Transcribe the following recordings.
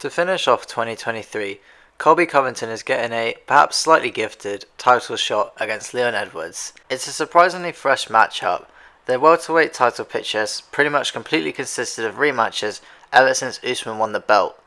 To finish off 2023, Colby Covington is getting a, perhaps slightly gifted, title shot against Leon Edwards. It's a surprisingly fresh matchup. Their welterweight title pictures pretty much completely consisted of rematches ever since Usman won the belt.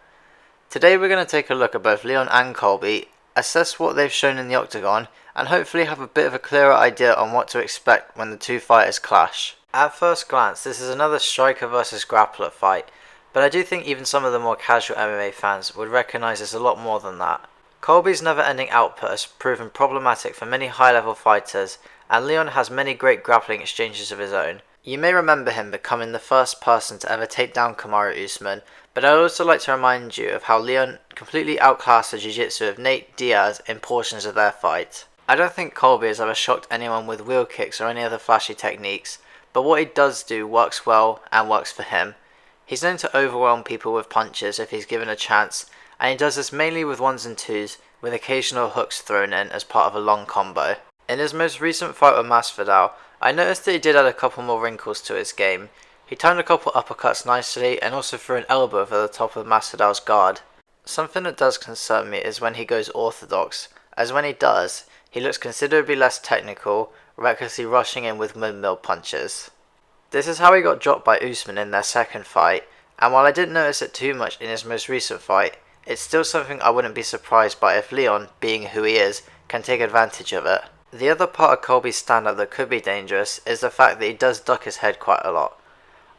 Today we're going to take a look at both Leon and Colby, assess what they've shown in the octagon, and hopefully have a bit of a clearer idea on what to expect when the two fighters clash. At first glance, this is another striker versus grappler fight, but I do think even some of the more casual MMA fans would recognise this a lot more than that. Colby's never-ending output has proven problematic for many high-level fighters, and Leon has many great grappling exchanges of his own. You may remember him becoming the first person to ever take down Kamaru Usman, but I'd also like to remind you of how Leon completely outclassed the jiu-jitsu of Nate Diaz in portions of their fight. I don't think Colby has ever shocked anyone with wheel kicks or any other flashy techniques, but what he does do works well and works for him. He's known to overwhelm people with punches if he's given a chance, and he does this mainly with ones and twos, with occasional hooks thrown in as part of a long combo. In his most recent fight with Masvidal, I noticed that he did add a couple more wrinkles to his game. He timed a couple uppercuts nicely and also threw an elbow over the top of Masvidal's guard. Something that does concern me is when he goes orthodox, as when he does, he looks considerably less technical, recklessly rushing in with windmill punches. This is how he got dropped by Usman in their second fight, and while I didn't notice it too much in his most recent fight, it's still something I wouldn't be surprised by if Leon, being who he is, can take advantage of it. The other part of Colby's stand-up that could be dangerous is the fact that he does duck his head quite a lot.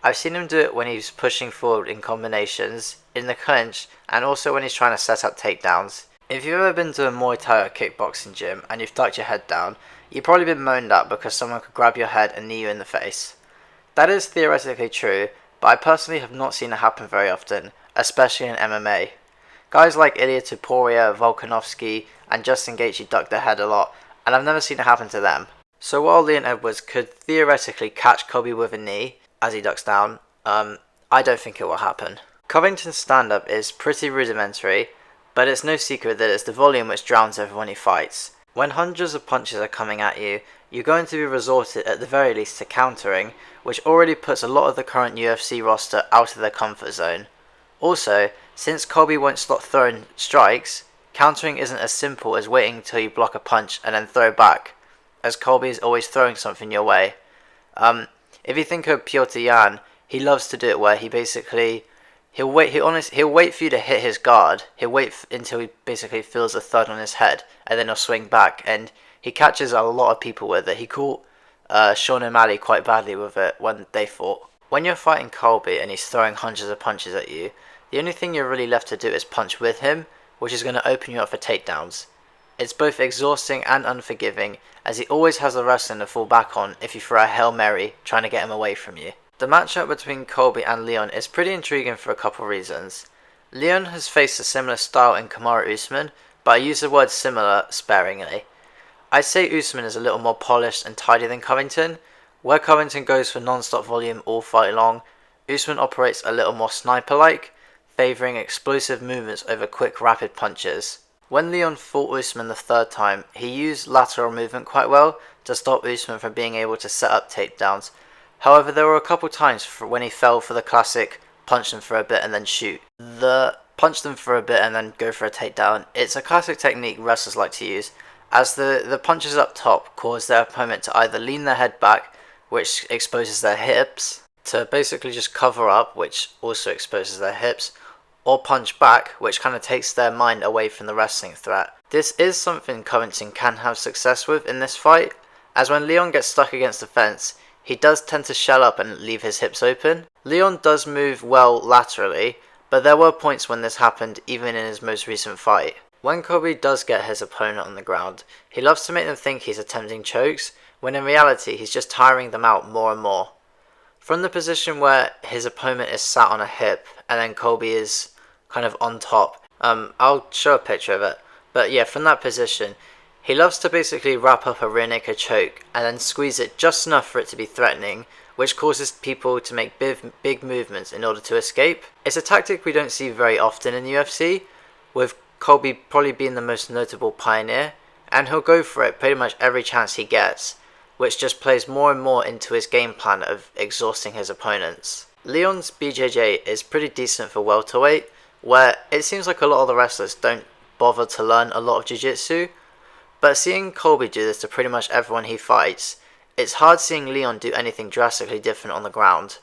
I've seen him do it when he's pushing forward in combinations, in the clinch, and also when he's trying to set up takedowns. If you've ever been to a Muay Thai or kickboxing gym and you've ducked your head down, you've probably been moaned at because someone could grab your head and knee you in the face. That is theoretically true, but I personally have not seen it happen very often, especially in MMA. Guys like Ilia Topuria, Volkanovski, and Justin Gaethje duck their head a lot, and I've never seen it happen to them. So while Leon Edwards could theoretically catch Colby with a knee as he ducks down, I don't think it will happen. Covington's stand-up is pretty rudimentary, but it's no secret that it's the volume which drowns everyone he fights. When hundreds of punches are coming at you, you're going to be resorted at the very least to countering, which already puts a lot of the current UFC roster out of their comfort zone. Also, since Colby won't stop throwing strikes, countering isn't as simple as waiting until you block a punch and then throw back, as Colby is always throwing something your way. If you think of Piotr Jan, he loves to do it where he'll wait for you to hit his guard. He'll wait until he basically feels a thud on his head, and then he'll swing back, and he catches a lot of people with it. He caught Sean O'Malley quite badly with it when they fought. When you're fighting Colby and he's throwing hundreds of punches at you, the only thing you're really left to do is punch with him, which is going to open you up for takedowns. It's both exhausting and unforgiving, as he always has the wrestling to fall back on if you throw a Hail Mary trying to get him away from you. The matchup between Colby and Leon is pretty intriguing for a couple reasons. Leon has faced a similar style in Kamaru Usman, but I use the word similar sparingly. I'd say Usman is a little more polished and tidy than Covington. Where Covington goes for non-stop volume all fight long, Usman operates a little more sniper-like, favouring explosive movements over quick rapid punches. When Leon fought Usman the third time, he used lateral movement quite well to stop Usman from being able to set up takedowns. However, there were a couple times when he fell for the classic punch them for a bit and then shoot. The punch them for a bit and then go for a takedown. It's a classic technique wrestlers like to use, as the punches up top cause their opponent to either lean their head back, which exposes their hips, to basically just cover up, which also exposes their hips, or punch back, which kind of takes their mind away from the wrestling threat. This is something Covington can have success with in this fight, as when Leon gets stuck against the fence, he does tend to shell up and leave his hips open. Leon does move well laterally, but there were points when this happened even in his most recent fight. When Colby does get his opponent on the ground, he loves to make them think he's attempting chokes, when in reality he's just tiring them out more and more. From the position where his opponent is sat on a hip and then Colby is kind of on top, I'll show a picture of it, but yeah, from that position, he loves to basically wrap up a rear naked choke and then squeeze it just enough for it to be threatening, which causes people to make big movements in order to escape. It's a tactic we don't see very often in the UFC, with Colby probably being the most notable pioneer, and he'll go for it pretty much every chance he gets, which just plays more and more into his game plan of exhausting his opponents. Leon's BJJ is pretty decent for welterweight, where it seems like a lot of the wrestlers don't bother to learn a lot of jiu-jitsu, but seeing Colby do this to pretty much everyone he fights, it's hard seeing Leon do anything drastically different on the ground.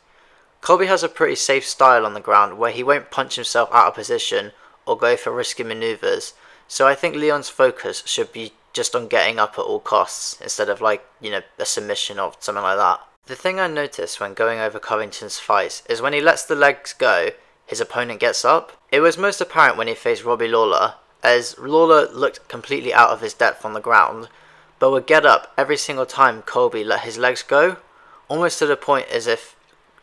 Colby has a pretty safe style on the ground where he won't punch himself out of position or go for risky maneuvers, so I think Leon's focus should be just on getting up at all costs instead of like, a submission or something like that. The thing I noticed when going over Covington's fights is when he lets the legs go, his opponent gets up. It was most apparent when he faced Robbie Lawler, as Lawler looked completely out of his depth on the ground, but would get up every single time Colby let his legs go, almost to the point as if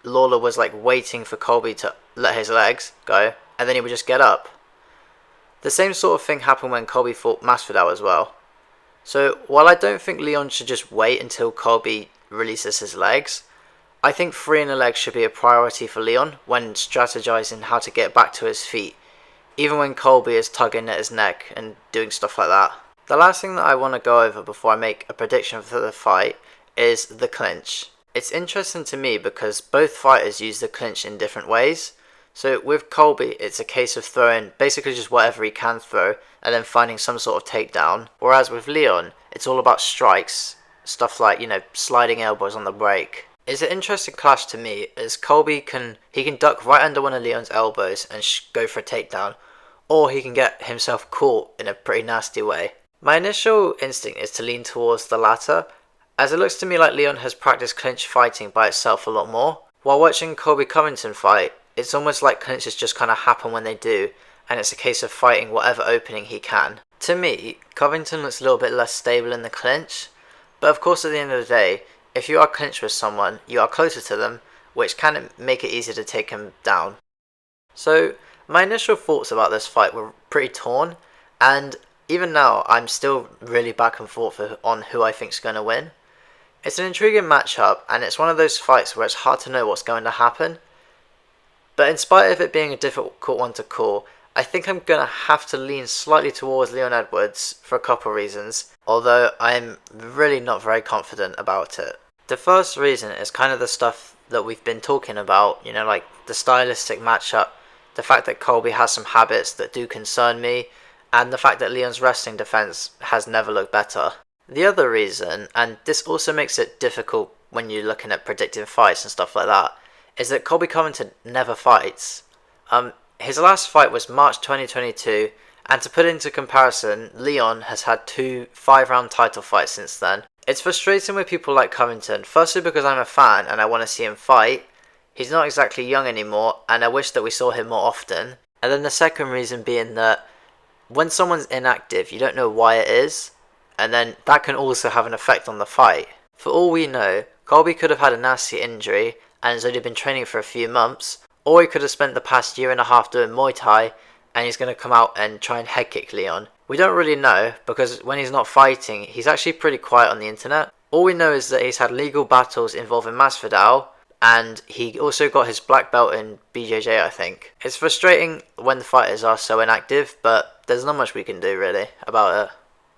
Lawler was like waiting for Colby to let his legs go, and then he would just get up. The same sort of thing happened when Colby fought Masvidal as well. So while I don't think Leon should just wait until Colby releases his legs, I think freeing the legs should be a priority for Leon when strategizing how to get back to his feet, even when Colby is tugging at his neck and doing stuff like that. The last thing that I want to go over before I make a prediction for the fight is the clinch. It's interesting to me because both fighters use the clinch in different ways. So with Colby, it's a case of throwing basically just whatever he can throw and then finding some sort of takedown. Whereas with Leon, it's all about strikes, stuff like, sliding elbows on the break. It's an interesting clash to me as Colby can duck right under one of Leon's elbows and go for a takedown, or he can get himself caught in a pretty nasty way. My initial instinct is to lean towards the latter, as it looks to me like Leon has practiced clinch fighting by itself a lot more. While watching Colby Covington fight, it's almost like clinches just kind of happen when they do, and it's a case of fighting whatever opening he can. To me, Covington looks a little bit less stable in the clinch, but of course at the end of the day, if you are clinched with someone, you are closer to them, which can make it easier to take him down. So my initial thoughts about this fight were pretty torn, and even now I'm still really back and forth on who I think is going to win. It's an intriguing matchup, and it's one of those fights where it's hard to know what's going to happen. But in spite of it being a difficult one to call, I think I'm going to have to lean slightly towards Leon Edwards for a couple of reasons, although I'm really not very confident about it. The first reason is kind of the stuff that we've been talking about, like the stylistic matchup, the fact that Colby has some habits that do concern me, and the fact that Leon's wrestling defense has never looked better. The other reason, and this also makes it difficult when you're looking at predicting fights and stuff like that, is that Colby Covington never fights. His last fight was March 2022, and to put it into comparison, Leon has had 2 5-round title fights since then. It's frustrating with people like Covington, firstly because I'm a fan and I want to see him fight. He's not exactly young anymore, and I wish that we saw him more often. And then the second reason being that when someone's inactive, you don't know why it is, and then that can also have an effect on the fight. For all we know, Colby could have had a nasty injury and has only been training for a few months, or he could have spent the past year and a half doing Muay Thai and he's going to come out and try and head kick Leon. We don't really know, because when he's not fighting, he's actually pretty quiet on the internet. All we know is that he's had legal battles involving Masvidal, and he also got his black belt in BJJ, I think. It's frustrating when the fighters are so inactive, but there's not much we can do really about it.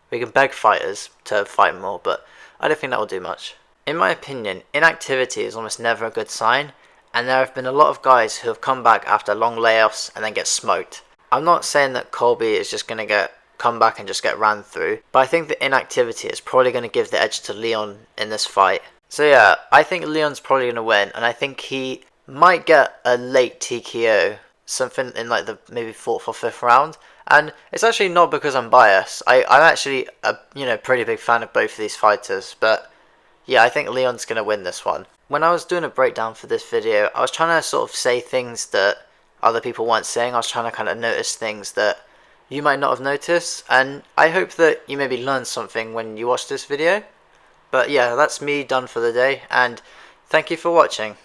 We can beg fighters to fight more, but I don't think that will do much. In my opinion, inactivity is almost never a good sign, and there have been a lot of guys who have come back after long layoffs and then get smoked. I'm not saying that Colby is just going to come back and just get ran through, but I think the inactivity is probably going to give the edge to Leon in this fight. So yeah, I think Leon's probably going to win, and I think he might get a late TKO, something in like the maybe 4th or 5th round. And it's actually not because I'm biased. I'm actually a pretty big fan of both of these fighters, but yeah, I think Leon's going to win this one. When I was doing a breakdown for this video, I was trying to sort of say things that other people weren't saying. I was trying to kind of notice things that you might not have noticed, and I hope that you maybe learned something when you watch this video. But yeah, that's me done for the day, and thank you for watching.